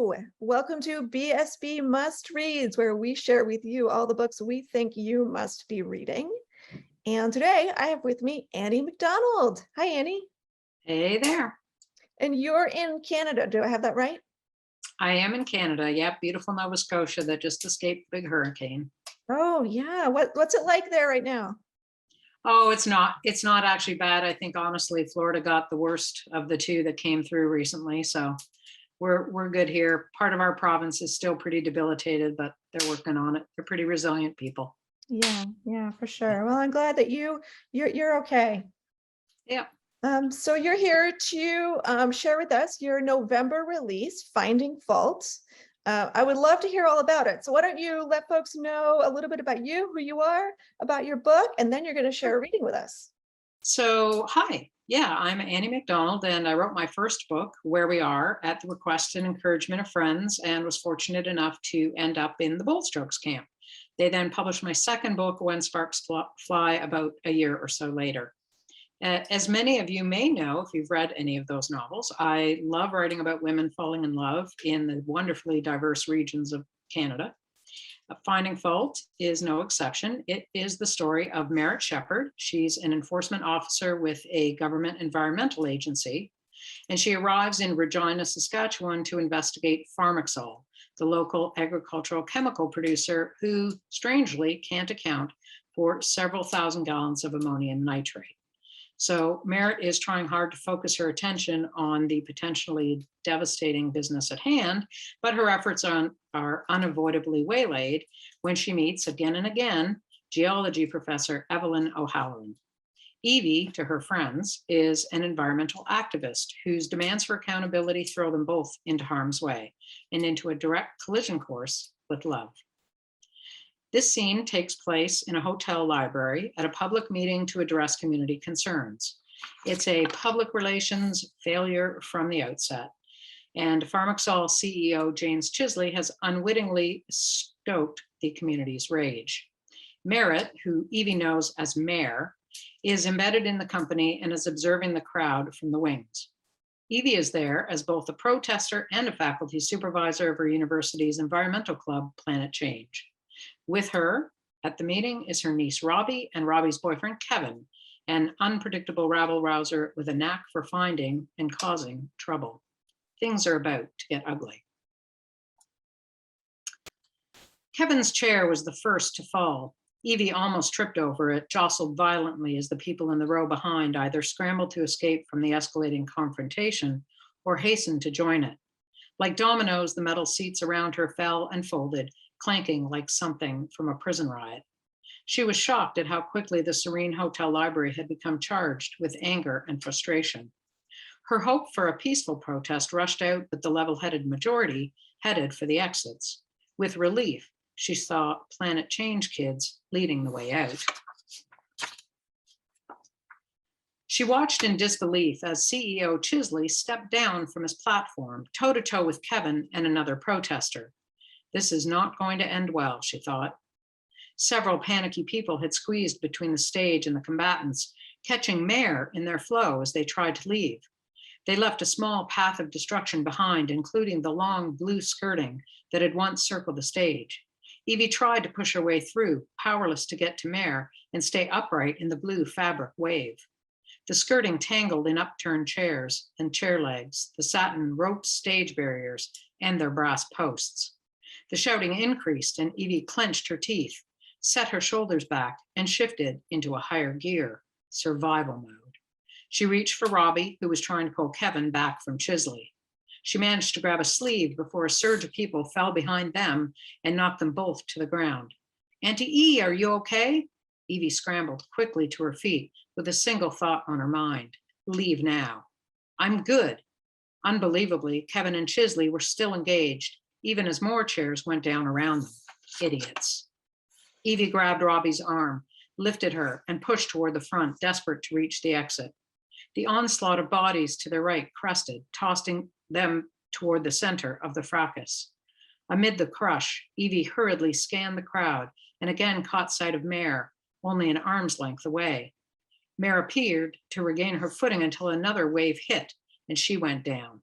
Hello, welcome to BSB Must Reads, where we share with you all the books we think you must be reading. And today I have with me Annie McDonald. Hi, Annie. Hey there. And you're in Canada. Do I have that right? I am in Canada. Yep, beautiful Nova Scotia that just escaped the big hurricane. Oh, yeah. What's it like there right now? Oh, it's not actually bad. I think honestly, Florida got the worst of the two that came through recently. So we're good here. Part of our province is still pretty debilitated, but they're working on it. They're pretty resilient people. Yeah, for sure. Well, I'm glad that you're okay. Yeah. So you're here to share with us your November release, Finding Fault. I would love to hear all about it. So why don't you let folks know a little bit about you, who you are, about your book, and then you're going to share a reading with us. So, hi. Yeah, I'm Annie McDonald, and I wrote my first book, Where We Are, at the request and encouragement of friends, and was fortunate enough to end up in the Bold Strokes camp. They then published my second book, When Sparks Fly, about a year or so later. As many of you may know, if you've read any of those novels, I love writing about women falling in love in the wonderfully diverse regions of Canada. Finding Fault is no exception. It is the story of Merritt Shepherd. She's an enforcement officer with a government environmental agency, and she arrives in Regina, Saskatchewan to investigate Pharmaxol, the local agricultural chemical producer who, strangely, can't account for several thousand gallons of ammonium nitrate. So Merritt is trying hard to focus her attention on the potentially devastating business at hand, but her efforts are unavoidably waylaid when she meets again and again geology professor Evelyn O'Halloran. Evie, to her friends, is an environmental activist whose demands for accountability throw them both into harm's way and into a direct collision course with love. This scene takes place in a hotel library at a public meeting to address community concerns. It's a public relations failure from the outset, and Pharmaxol CEO James Chisley has unwittingly stoked the community's rage. Merritt, who Evie knows as Mayor, is embedded in the company and is observing the crowd from the wings. Evie is there as both a protester and a faculty supervisor of her university's environmental club, Planet Change. With her at the meeting is her niece Robbie and Robbie's boyfriend Kevin, an unpredictable rabble-rouser with a knack for finding and causing trouble. Things are about to get ugly. Kevin's chair was the first to fall. Evie almost tripped over it, jostled violently as the people in the row behind either scrambled to escape from the escalating confrontation or hastened to join it. Like dominoes, the metal seats around her fell and folded, clanking like something from a prison riot. She was shocked at how quickly the serene hotel library had become charged with anger and frustration. Her hope for a peaceful protest rushed out with the level-headed majority headed for the exits. With relief, she saw Planet Change kids leading the way out. She watched in disbelief as CEO Chisley stepped down from his platform, toe-to-toe with Kevin and another protester. This is not going to end well, she thought. Several panicky people had squeezed between the stage and the combatants, catching Mayor in their flow as they tried to leave. They left a small path of destruction behind, including the long blue skirting that had once circled the stage. Evie tried to push her way through, powerless to get to Mayor and stay upright in the blue fabric wave. The skirting tangled in upturned chairs and chair legs, the satin roped stage barriers, and their brass posts. The shouting increased, and Evie clenched her teeth, set her shoulders back, and shifted into a higher gear, survival mode. She reached for Robbie, who was trying to pull Kevin back from Chisley. She managed to grab a sleeve before a surge of people fell behind them and knocked them both to the ground. Auntie E, are you okay? Evie scrambled quickly to her feet with a single thought on her mind: leave now. I'm good. Unbelievably, Kevin and Chisley were still engaged, even as more chairs went down around them. Idiots. Evie grabbed Robbie's arm, lifted her, and pushed toward the front, desperate to reach the exit. The onslaught of bodies to their right crested, tossing them toward the center of the fracas. Amid the crush, Evie hurriedly scanned the crowd and again caught sight of Mayor, only an arm's length away. Mayor appeared to regain her footing until another wave hit and she went down.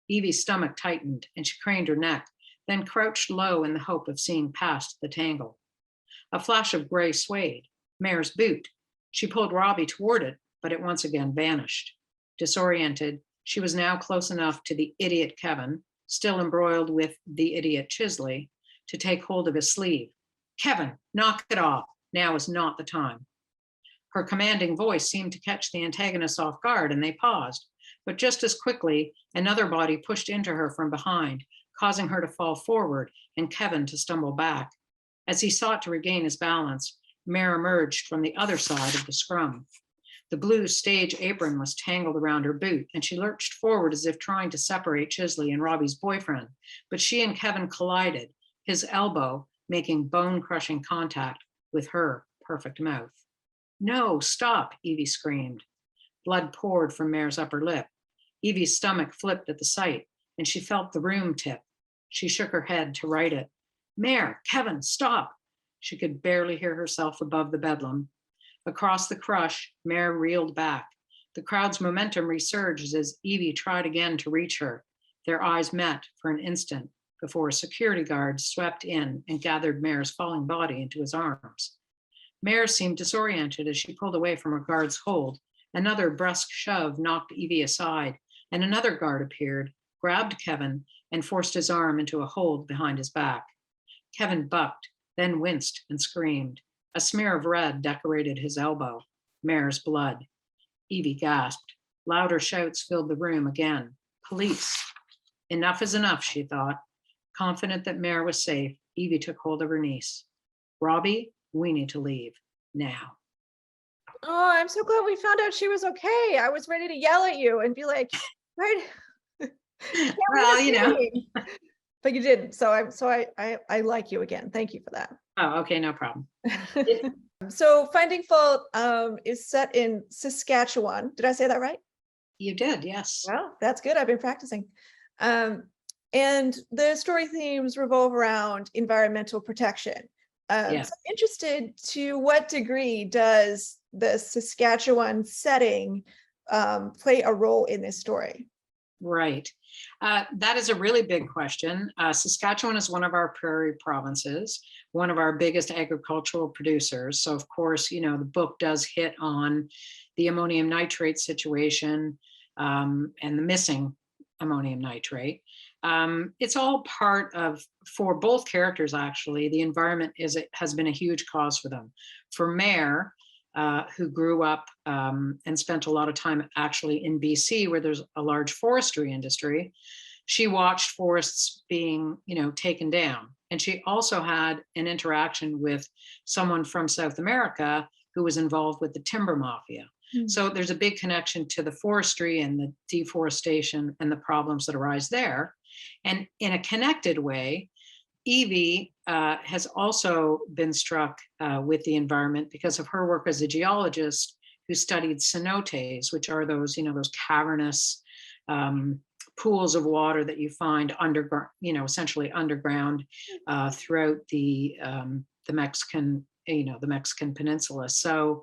Evie's stomach tightened and she craned her neck, then crouched low in the hope of seeing past the tangle. A flash of gray swayed, Mare's boot. She pulled Robbie toward it, but it once again vanished. Disoriented, she was now close enough to the idiot Kevin, still embroiled with the idiot Chisley, to take hold of his sleeve. Kevin, knock it off. Now is not the time. Her commanding voice seemed to catch the antagonists off guard, and they paused. But just as quickly, another body pushed into her from behind, causing her to fall forward and Kevin to stumble back. As he sought to regain his balance, Mare emerged from the other side of the scrum. The blue stage apron was tangled around her boot, and she lurched forward as if trying to separate Chisley and Robbie's boyfriend. But she and Kevin collided, his elbow making bone-crushing contact with her perfect mouth. No, stop, Evie screamed. Blood poured from Mare's upper lip. Evie's stomach flipped at the sight, and she felt the room tip. She shook her head to right it. Mare, Kevin, stop. She could barely hear herself above the bedlam. Across the crush, Mare reeled back. The crowd's momentum resurged as Evie tried again to reach her. Their eyes met for an instant before a security guard swept in and gathered Mare's falling body into his arms. Mare seemed disoriented as she pulled away from her guard's hold. Another brusque shove knocked Evie aside, and another guard appeared, grabbed Kevin, and forced his arm into a hold behind his back. Kevin bucked, then winced and screamed. A smear of red decorated his elbow, Mare's blood. Evie gasped. Louder shouts filled the room again. Police. Enough is enough, she thought. Confident that Mare was safe, Evie took hold of her niece. Robbie, we need to leave now. Oh, I'm so glad we found out she was okay. I was ready to yell at you and be like, right. Well, you know. But you didn't. So I like you again. Thank you for that. Oh, okay, no problem. So Finding Fault is set in Saskatchewan. Did I say that right? You did, yes. Well, that's good. I've been practicing. And the story themes revolve around environmental protection. Yes. So I'm interested, to what degree does the Saskatchewan setting play a role in this story? Right. That is a really big question. Saskatchewan is one of our prairie provinces, one of our biggest agricultural producers. So of course, you know, the book does hit on the ammonium nitrate situation and the missing ammonium nitrate. It's all part of, for both characters actually, the environment has been a huge cause for them. For Mare, who grew up and spent a lot of time actually in BC, where there's a large forestry industry, she watched forests being, you know, taken down. And she also had an interaction with someone from South America who was involved with the timber mafia. Mm-hmm. So there's a big connection to the forestry and the deforestation and the problems that arise there. And in a connected way, Evie has also been struck with the environment because of her work as a geologist who studied cenotes, which are those, you know, those cavernous pools of water that you find underground, you know, essentially underground throughout the Mexican, you know, the Mexican peninsula. So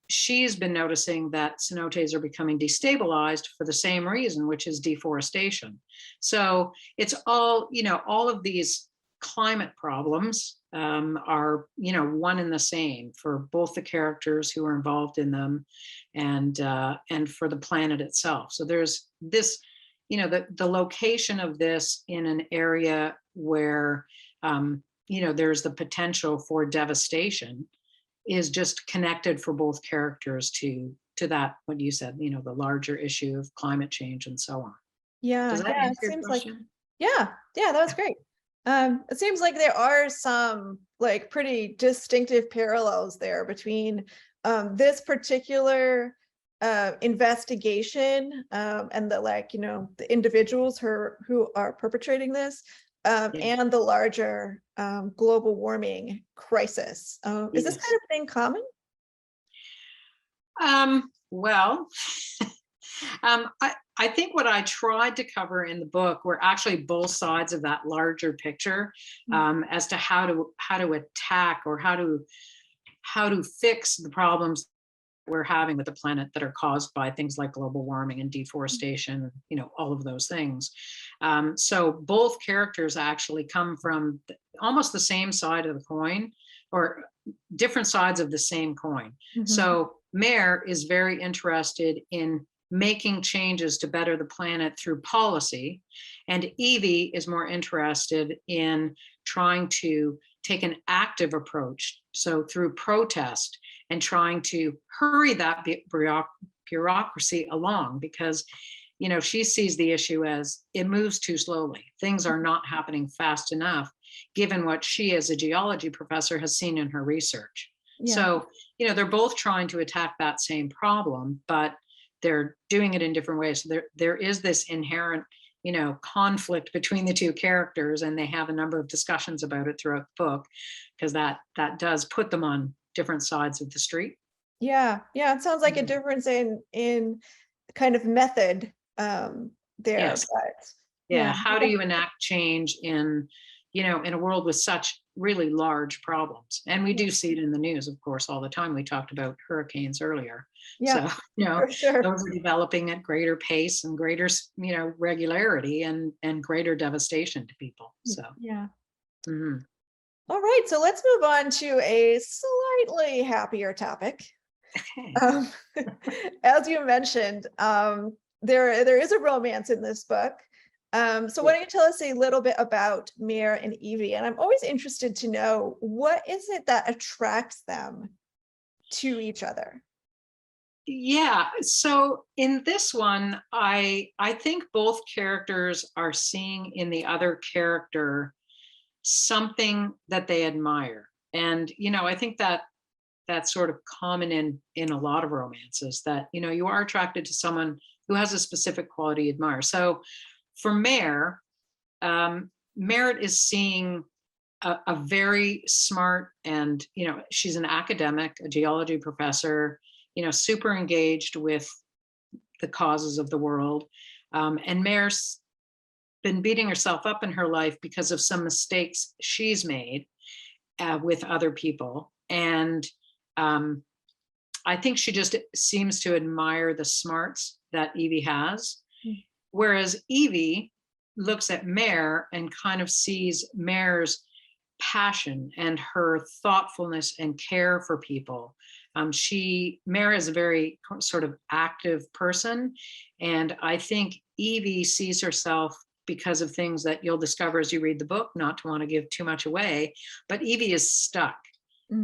she's been noticing that cenotes are becoming destabilized for the same reason, which is deforestation. So it's all, you know, all of these climate problems are, you know, one and the same for both the characters who are involved in them and for the planet itself. So there's this, you know, the location of this in an area where, you know, there's the potential for devastation is just connected for both characters to that, what you said, you know, the larger issue of climate change and so on. Yeah, Does that answer your question? Yeah, that was great. It seems like there are some like pretty distinctive parallels there between this particular investigation and the, like, you know, the individuals who are perpetrating this and the larger global warming crisis. Is this kind of thing common? Well, I think what I tried to cover in the book were actually both sides of that larger picture as to how to attack or how to fix the problems we're having with the planet that are caused by things like global warming and deforestation, all of those things. So both characters actually come from almost the same side of the coin, or different sides of the same coin. Mhm. So Mare is very interested in making changes to better the planet through policy, and Evie is more interested in trying to take an active approach, so through protest and trying to hurry that bureaucracy along, because she sees the issue as it moves too slowly. Things are not happening fast enough, given what she as a geology professor has seen in her research. Yeah. So they're both trying to attack that same problem, but they're doing it in different ways. So there is this inherent conflict between the two characters, and they have a number of discussions about it throughout the book, because that does put them on different sides of the street. Yeah, it sounds like a difference in kind of method there. Yes. But Yeah. How do you enact change in a world with such really large problems? And we do see it in the news, of course, all the time. We talked about hurricanes earlier. Yeah, So, for sure. those are developing at greater pace and greater, regularity and greater devastation to people. So, Yeah. mhm. All right, so let's move on to a slightly happier topic. Okay. As you mentioned, there is a romance in this book. So why don't you tell us a little bit about Mare and Evie? And I'm always interested to know, what is it that attracts them to each other? Yeah. So in this one, I think both characters are seeing in the other character something that they admire. And I think that that's sort of common in a lot of romances, that you are attracted to someone who has a specific quality you admire. So for Mare, Merritt is seeing a very smart, and she's an academic, a geology professor, super engaged with the causes of the world. And Mare's been beating herself up in her life because of some mistakes she's made with other people. And I think she just seems to admire the smarts that Evie has. Whereas Evie looks at Mare and kind of sees Mare's passion and her thoughtfulness and care for people. Mare is a very sort of active person. And I think Evie sees herself, because of things that you'll discover as you read the book, not to want to give too much away, but Evie is stuck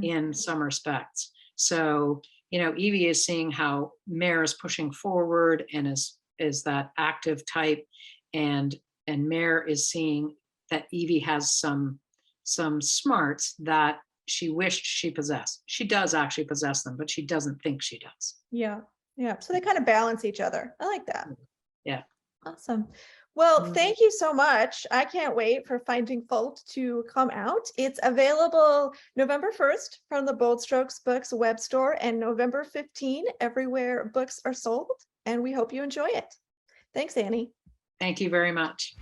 in some respects. So, Evie is seeing how Mare is pushing forward and is that active type. And Mare is seeing that Evie has some smarts that she wished she possessed. She does actually possess them, but she doesn't think she does. Yeah. So they kind of balance each other. I like that. Yeah. Awesome. Well, thank you so much. I can't wait for Finding Fault to come out. It's available November 1st from the Bold Strokes Books web store, and November 15 everywhere books are sold. And we hope you enjoy it. Thanks, Annie. Thank you very much.